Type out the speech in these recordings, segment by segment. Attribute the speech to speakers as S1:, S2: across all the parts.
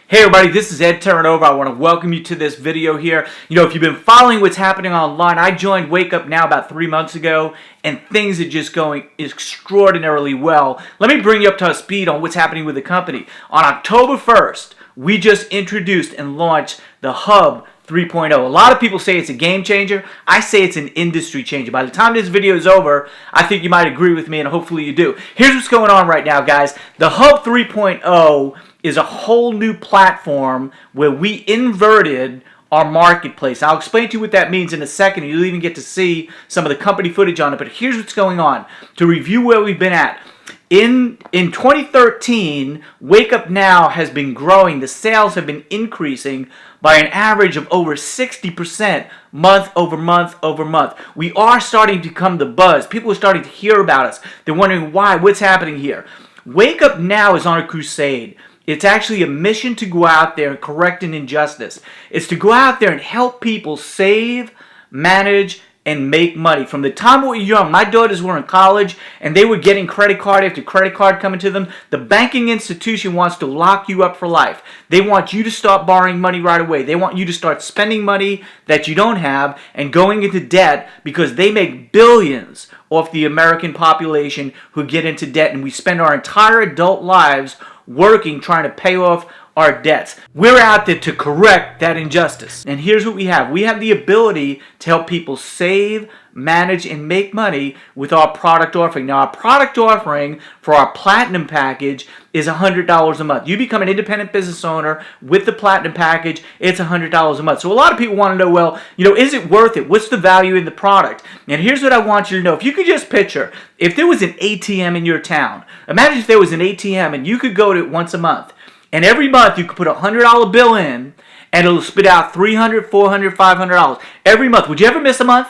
S1: Hey everybody, this is Ed Terranova. I want to welcome you to this video here. If you've been following what's happening online, I joined Wake Up Now about 3 months ago, and things are just going extraordinarily well. Let me bring you up to speed on what's happening with the company. On October 1st, we just introduced and launched the Hub 3.0. A lot of people say it's a game changer. I say it's an industry changer. By the time this video is over, I think you might agree with me, and hopefully you do. Here's what's going on right now, guys. The Hub 3.0 is a whole new platform where we inverted our marketplace. I'll explain to you what that means in a second. You'll even get to see some of the company footage on it. But here's what's going on. To review where we've been at. In 2013, Wake Up Now has been growing. The sales have been increasing by an average of over 60% month over month over month. We are starting to become the buzz. People are starting to hear about us. They're wondering why, what's happening here. Wake Up Now is on a crusade. It's actually a mission to go out there and correct an injustice. It's to go out there and help people save, manage, and make money. From the time we were young, my daughters were in college and they were getting credit card after credit card coming to them. The banking institution wants to lock you up for life. They want you to start borrowing money right away. They want you to start spending money that you don't have and going into debt because they make billions off the American population who get into debt, and we spend our entire adult lives working, trying to pay off our debts. We're out there to correct that injustice. And here's what we have. We have the ability to help people save, manage, and make money with our product offering. Now, our product offering for our Platinum package is $100 a month. You become an independent business owner with the Platinum package, it's $100 a month. So a lot of people want to know, well, is it worth it? What's the value in the product? And here's what I want you to know. If you could just picture, if there was an ATM in your town, imagine if there was an ATM and you could go to it once a month. And every month you could put a $100 bill in and it'll spit out $300, $400, $500 every month. Would you ever miss a month?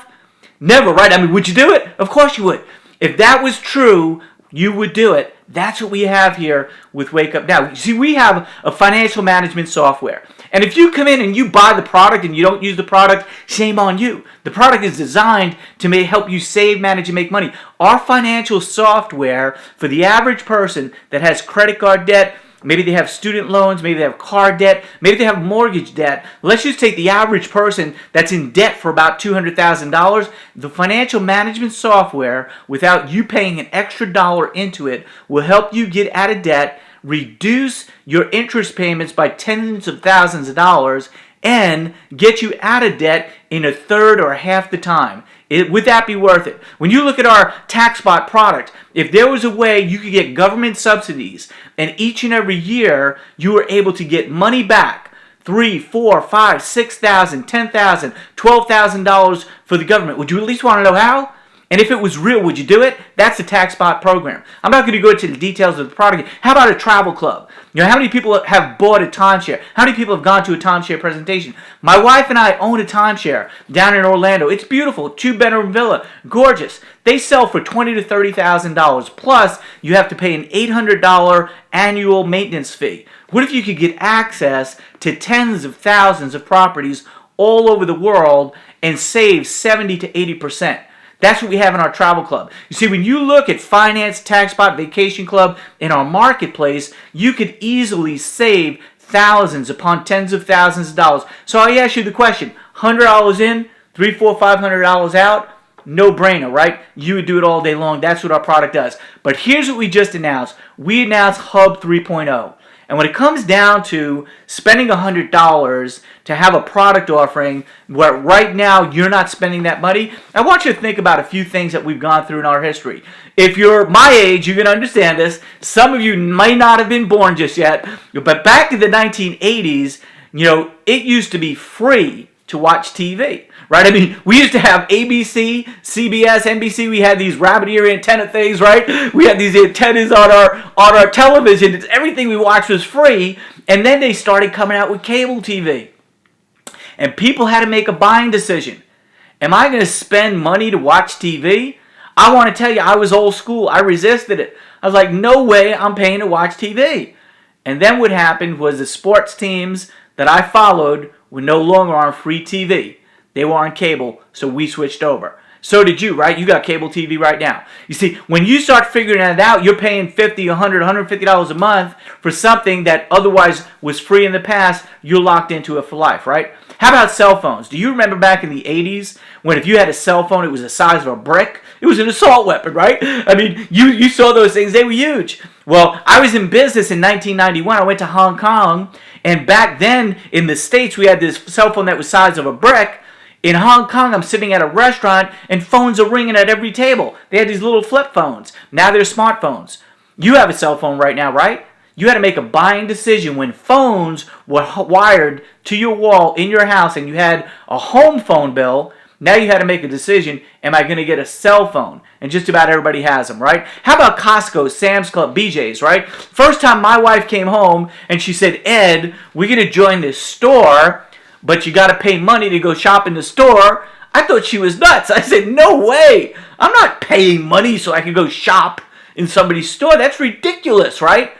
S1: Never, right? I mean, would you do it? Of course you would. If that was true, you would do it. That's what we have here with Wake Up Now. See, we have a financial management software. And if you come in and you buy the product and you don't use the product, shame on you. The product is designed to help you save, manage, and make money. Our financial software for the average person that has credit card debt, maybe they have student loans, maybe they have car debt, maybe they have mortgage debt. Let's just take the average person that's in debt for about $200,000. The financial management software, without you paying an extra dollar into it, will help you get out of debt, reduce your interest payments by tens of thousands of dollars, and get you out of debt in a third or half the time. Would that be worth it? When you look at our TaxBot product, if there was a way you could get government subsidies and each and every year you were able to get money back, $3,000, $4,000, $5,000, $6,000, $10,000, $12,000 for the government, would you at least want to know how? And if it was real, would you do it? That's the TaxBot program. I'm not going to go into the details of the product. How about a travel club? How many people have bought a timeshare? How many people have gone to a timeshare presentation? My wife and I own a timeshare down in Orlando. It's beautiful, 2-bedroom villa, gorgeous. They sell for $20,000 to $30,000. Plus, you have to pay an $800 annual maintenance fee. What if you could get access to tens of thousands of properties all over the world and save 70 to 80%? That's what we have in our travel club. You see, when you look at Finance, TaxBot, Vacation Club in our marketplace, you could easily save thousands upon tens of thousands of dollars. So I ask you the question, $100 in, $300, $400, $500 out? No brainer, right? You would do it all day long. That's what our product does. But here's what we just announced. We announced Hub 3.0. And when it comes down to spending $100 to have a product offering where right now you're not spending that money, I want you to think about a few things that we've gone through in our history. If you're my age, you can understand this. Some of you might not have been born just yet, but back in the 1980s, it used to be free to watch TV. Right? I mean, we used to have ABC, CBS, NBC. We had these rabbit ear antenna things, right? We had these antennas on our television. Everything we watched was free. And then they started coming out with cable TV. And people had to make a buying decision. Am I going to spend money to watch TV? I want to tell you, I was old school. I resisted it. I was like, no way I'm paying to watch TV. And then what happened was the sports teams that I followed were no longer on free TV. They were on cable, so we switched over. So did you, right? You got cable TV right now. You see, when you start figuring that out, you're paying $50, $100, $150 a month for something that otherwise was free in the past. You're locked into it for life, right? How about cell phones? Do you remember back in the 80s when if you had a cell phone, it was the size of a brick? It was an assault weapon, right? I mean, you saw those things. They were huge. Well, I was in business in 1991. I went to Hong Kong, and back then in the States, we had this cell phone that was the size of a brick. In Hong Kong, I'm sitting at a restaurant, and phones are ringing at every table. They had these little flip phones. Now they're smartphones. You have a cell phone right now, right? You had to make a buying decision when phones were wired to your wall in your house and you had a home phone bill. Now you had to make a decision, am I going to get a cell phone? And just about everybody has them, right? How about Costco, Sam's Club, BJ's, right? First time my wife came home and she said, Ed, we're going to join this store, but you got to pay money to go shop in the store. I thought she was nuts. I said, no way. I'm not paying money so I can go shop in somebody's store. That's ridiculous, right?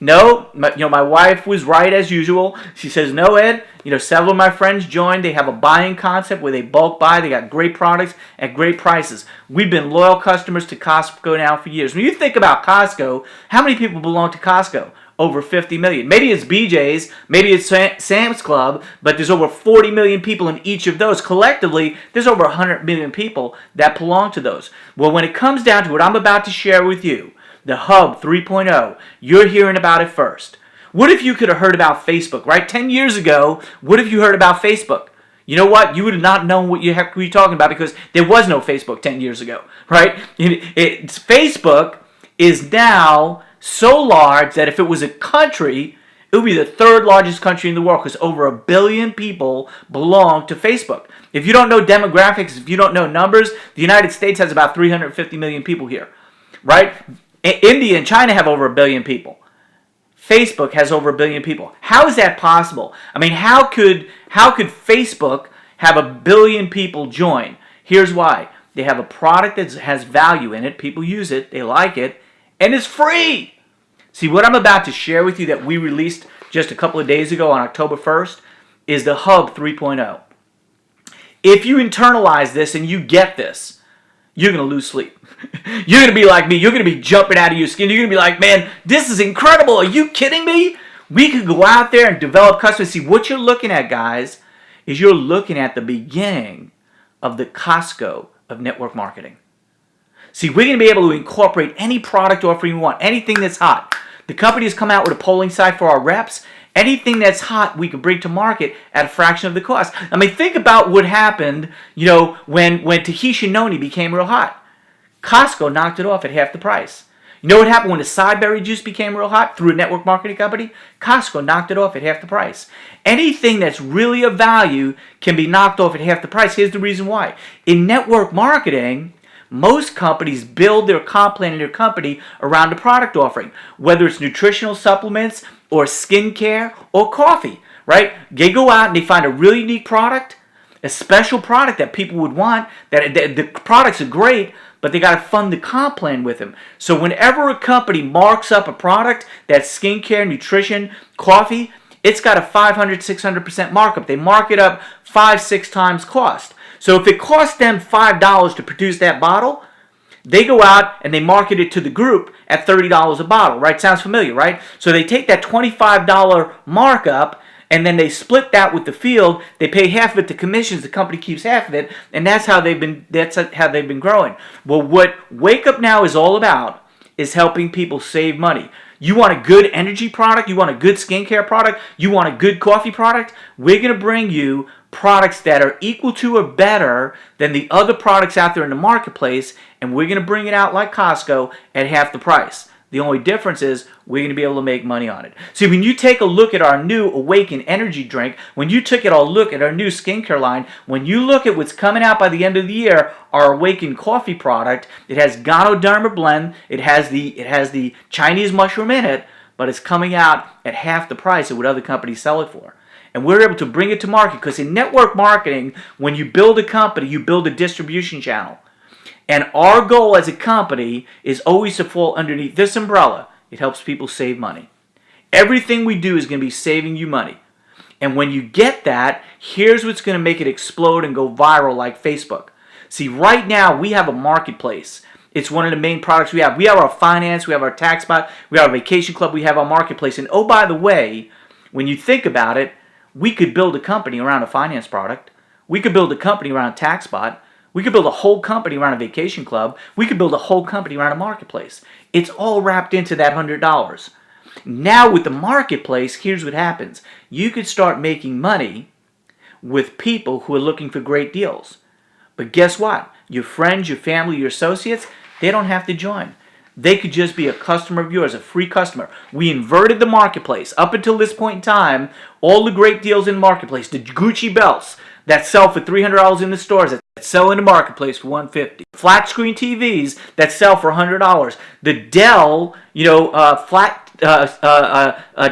S1: No, my wife was right as usual. She says, no, Ed, several of my friends joined. They have a buying concept where they bulk buy. They got great products at great prices. We've been loyal customers to Costco now for years. When you think about Costco, how many people belong to Costco? Over 50 million. Maybe it's BJ's, maybe it's Sam's Club, but there's over 40 million people in each of those. Collectively, there's over 100 million people that belong to those. Well, when it comes down to what I'm about to share with you, the Hub 3.0, you're hearing about it first. What if you could have heard about Facebook, right? 10 years ago, what if you heard about Facebook? You know what? You would have not known what you're talking about because there was no Facebook 10 years ago, right? Facebook is now so large that if it was a country, it would be the third largest country in the world because over 1 billion people belong to Facebook. If you don't know demographics, if you don't know numbers, the United States has about 350 million people here, right? India and China have over 1 billion people. Facebook has over 1 billion people. How is that possible? I mean, how could Facebook have 1 billion people join? Here's why. They have a product that has value in it. People use it. They like it. And it's free. See, what I'm about to share with you that we released just a couple of days ago on October 1st is the Hub 3.0. If you internalize this and you get this, you're going to lose sleep. You're going to be like me. You're going to be jumping out of your skin. You're going to be like, man, this is incredible. Are you kidding me? We could go out there and develop customers. See, what you're looking at, guys, is you're looking at the beginning of the Costco of network marketing. See, we're going to be able to incorporate any product offering we want, anything that's hot. The company has come out with a polling site for our reps. Anything that's hot, we can bring to market at a fraction of the cost. I mean, think about what happened, when Tahitian Noni became real hot. Costco knocked it off at half the price. You know what happened when the Sideberry juice became real hot through a network marketing company? Costco knocked it off at half the price. Anything that's really of value can be knocked off at half the price. Here's the reason why. In network marketing, most companies build their comp plan in their company around the product offering, whether it's nutritional supplements or skincare or coffee, right? They go out and they find a really unique product, a special product that people would want, that the products are great, but they got to fund the comp plan with them. So whenever a company marks up a product that's skincare, nutrition, coffee, it's got a 500-600% markup. They mark it up 5-6 times cost. So if it costs them $5 to produce that bottle, they go out and they market it to the group at $30 a bottle, right? Sounds familiar, right? So they take that $25 markup and then they split that with the field. They pay half of it to commissions. The company keeps half of it, and that's how they've been growing. Well, what Wake Up Now is all about is helping people save money. You want a good energy product? You want a good skincare product? You want a good coffee product? We're going to bring you products that are equal to or better than the other products out there in the marketplace, and we're going to bring it out like Costco at half the price. The only difference is we're going to be able to make money on it. See, when you take a look at our new Awaken energy drink, when you take a look at our new skincare line, when you look at what's coming out by the end of the year, our Awaken coffee product, it has Ganoderma blend, it has the Chinese mushroom in it, but it's coming out at half the price of what other companies sell it for. And we're able to bring it to market because in network marketing, when you build a company, you build a distribution channel. And our goal as a company is always to fall underneath this umbrella. It helps people save money. Everything we do is going to be saving you money. And when you get that, here's what's going to make it explode and go viral like Facebook. See, right now we have a marketplace. It's one of the main products we have. We have our finance, we have our TaxSpot, we have our vacation club, we have our marketplace. And oh, by the way, when you think about it, we could build a company around a finance product. We could build a company around TaxSpot. We could build a whole company around a vacation club. We could build a whole company around a marketplace. It's all wrapped into that $100. Now with the marketplace, here's what happens. You could start making money with people who are looking for great deals. But guess what? Your friends, your family, your associates, they don't have to join. They could just be a customer of yours, a free customer. We inverted the marketplace. Up until this point in time, all the great deals in the marketplace, the Gucci belts that sell for $300 in the stores, that sell in the marketplace for $150. Flat screen TVs that sell for $100. The Dell,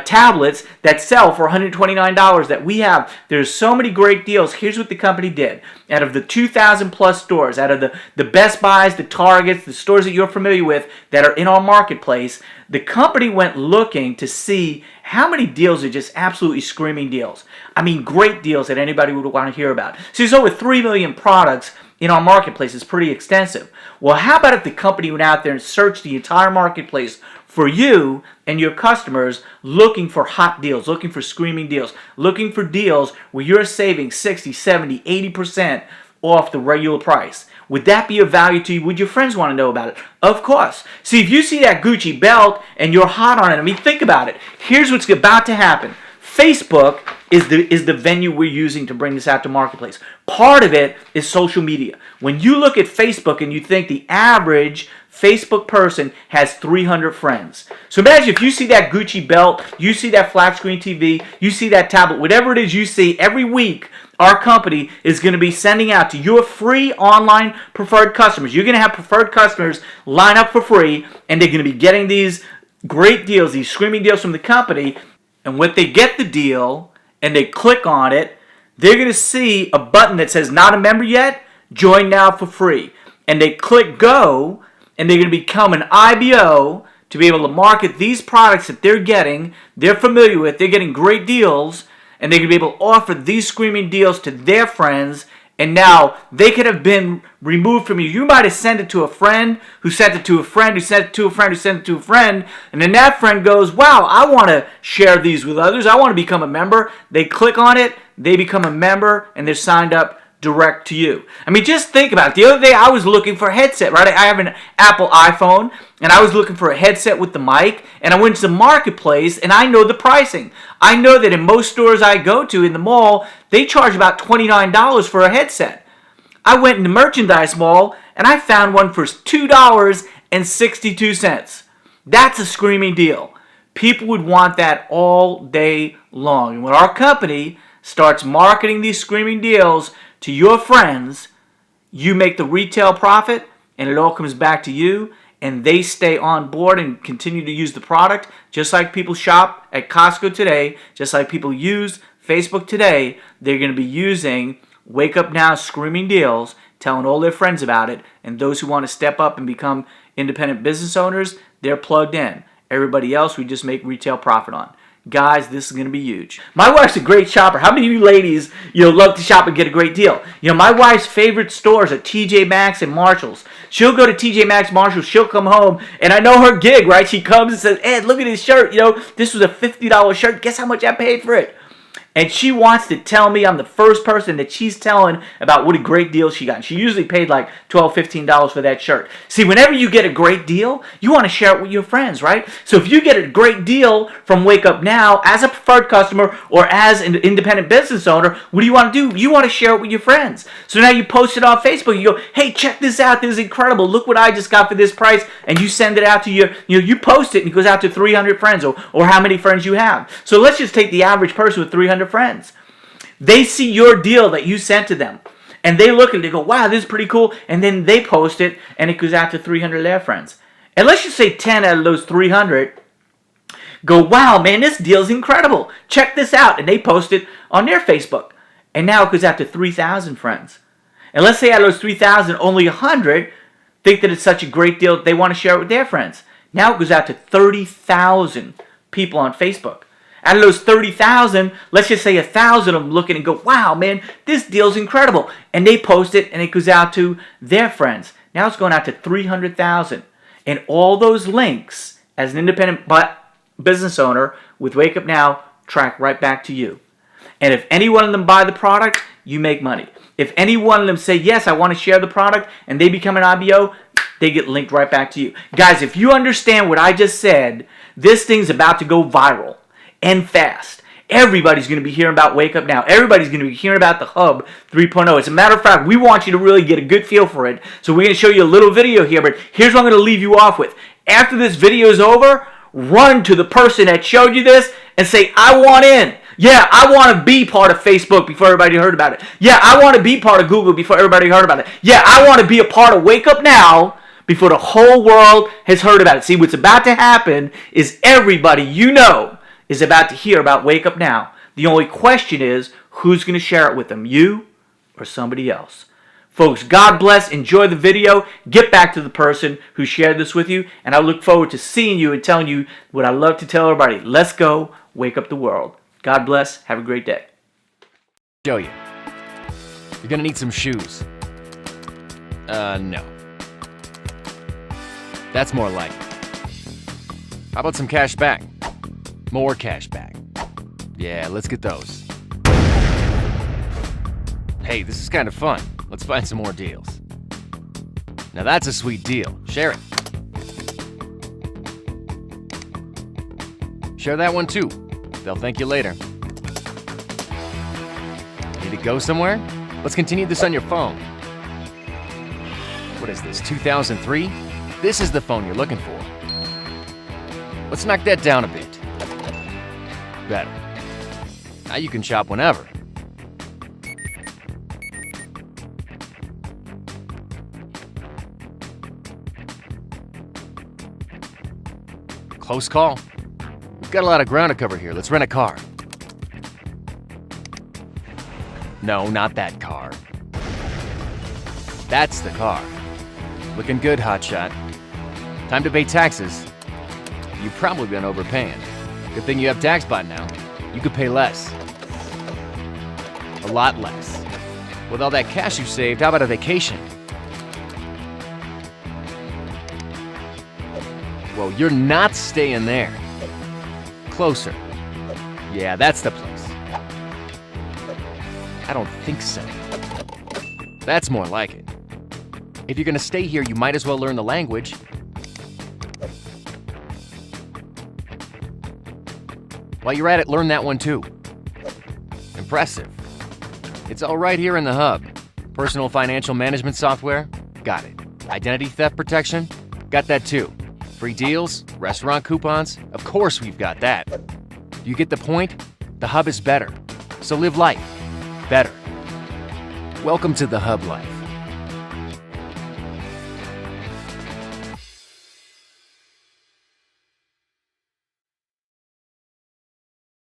S1: tablets that sell for $129 that we have. There's so many great deals. Here's what the company did. Out of the 2,000 plus stores, out of the Best Buys, the Targets, the stores that you're familiar with that are in our marketplace, the company went looking to see how many deals are just absolutely screaming deals. I mean, great deals that anybody would want to hear about. So there's over 3 million products in our marketplace. It's pretty extensive. Well, how about if the company went out there and searched the entire marketplace for you and your customers, looking for hot deals, looking for screaming deals, looking for deals where you're saving 60, 70, 80% off the regular price? Would that be of value to you? Would your friends want to know about it? Of course. See, if you see that Gucci belt and you're hot on it, I mean, think about it. Here's what's about to happen. Facebook is the venue we're using to bring this out to marketplace. Part of it is social media. When you look at Facebook and you think the average Facebook person has 300 friends. So imagine if you see that Gucci belt, you see that flat screen TV, you see that tablet, whatever it is you see, every week our company is going to be sending out to your free online preferred customers. You're going to have preferred customers line up for free, and they're going to be getting these great deals, these screaming deals from the company. And when they get the deal and they click on it, they're going to see a button that says not a member yet, join now for free. And they click go, and they're going to become an IBO to be able to market these products that they're getting, they're familiar with, they're getting great deals, and they're going to be able to offer these screaming deals to their friends. And now they could have been removed from you. You might have sent it to a friend who sent it to a friend who sent it to a friend who sent it to a friend. And then that friend goes, wow, I want to share these with others. I want to become a member. They click on it, they become a member, and they're signed up direct to you. I mean, just think about it. The other day I was looking for a headset, right? I have an Apple iPhone, and I was looking for a headset with the mic, and I went to the marketplace, and I know the pricing. I know that in most stores I go to in the mall, they charge about $29 for a headset. I went in the merchandise mall, and I found one for $2.62. That's a screaming deal. People would want that all day long. And when our company starts marketing these screaming deals to your friends, you make the retail profit, and it all comes back to you, and they stay on board and continue to use the product, just like people shop at Costco today, just like people use Facebook today. They're going to be using Wake Up Now screaming deals, telling all their friends about it, and those who want to step up and become independent business owners, they're plugged in. Everybody else we just make retail profit on. Guys, this is going to be huge. My wife's a great shopper. How many of you ladies, love to shop and get a great deal? My wife's favorite stores are TJ Maxx and Marshalls. She'll go to TJ Maxx, Marshalls. She'll come home, and I know her gig, right? She comes and says, Ed, look at this shirt. This was a $50 shirt. Guess how much I paid for it? And she wants to tell me I'm the first person that she's telling about what a great deal she got. And she usually paid like $12, $15 for that shirt. See, whenever you get a great deal, you want to share it with your friends, right? So if you get a great deal from Wake Up Now as a preferred customer or as an independent business owner, what do you want to do? You want to share it with your friends. So now you post it on Facebook. You go, hey, check this out. This is incredible. Look what I just got for this price. And you send it out to you post it and it goes out to 300 friends or how many friends you have. So let's just take the average person with 300 friends. They see your deal that you sent to them, and they look and they go, wow, this is pretty cool, and then they post it, and it goes out to 300 of their friends. And let's just say 10 out of those 300 go, wow, man, this deal's incredible. Check this out, and they post it on their Facebook, and now it goes out to 3,000 friends. And let's say out of those 3,000, only 100 think that it's such a great deal that they want to share it with their friends. Now it goes out to 30,000 people on Facebook. Out of those 30,000, let's just say 1,000 of them look at it and go, wow, man, this deal's incredible. And they post it and it goes out to their friends. Now it's going out to 300,000. And all those links, as an independent business owner with Wake Up Now, track right back to you. And if any one of them buy the product, you make money. If any one of them say, yes, I want to share the product, and they become an IBO, they get linked right back to you. Guys, if you understand what I just said, this thing's about to go viral and fast. Everybody's going to be hearing about Wake Up Now. Everybody's going to be hearing about the Hub 3.0. As a matter of fact, we want you to really get a good feel for it. So we're going to show you a little video here, but here's what I'm going to leave you off with. After this video is over, run to the person that showed you this and say, I want in. Yeah, I want to be part of Facebook before everybody heard about it. Yeah, I want to be part of Google before everybody heard about it. Yeah, I want to be a part of Wake Up Now before the whole world has heard about it. See, what's about to happen is everybody you know is about to hear about Wake Up Now. The only question is, who's going to share it with them, you or somebody else? Folks, God bless. Enjoy the video. Get back to the person who shared this with you. And I look forward to seeing you and telling you what I love to tell everybody. Let's go wake up the world. God bless. Have a great day.
S2: Show you. You're gonna need some shoes. No. That's more like it. How about some cash back? More cash back. Yeah, let's get those. Hey, this is kind of fun. Let's find some more deals. Now that's a sweet deal. Share it. Share that one too. They'll thank you later. Need to go somewhere? Let's continue this on your phone. What is this, 2003? This is the phone you're looking for. Let's knock that down a bit. Better. Now you can shop whenever. Close call. We've got a lot of ground to cover here. Let's rent a car. No, not that car. That's the car. Looking good, hotshot. Time to pay taxes. You've probably been overpaying. Good thing you have TaxBot now. You could pay less. A lot less. With all that cash you saved, how about a vacation? Well, you're not staying there. Closer. Yeah, that's the place. I don't think so. That's more like it. If you're gonna stay here, you might as well learn the language. While you're at it, learn that one too. Impressive. It's all right here in the Hub. Personal financial management software? Got it. Identity theft protection? Got that too. Free deals? Restaurant coupons? Of course we've got that. You get the point? The Hub is better. So live life better. Welcome to the Hub Life.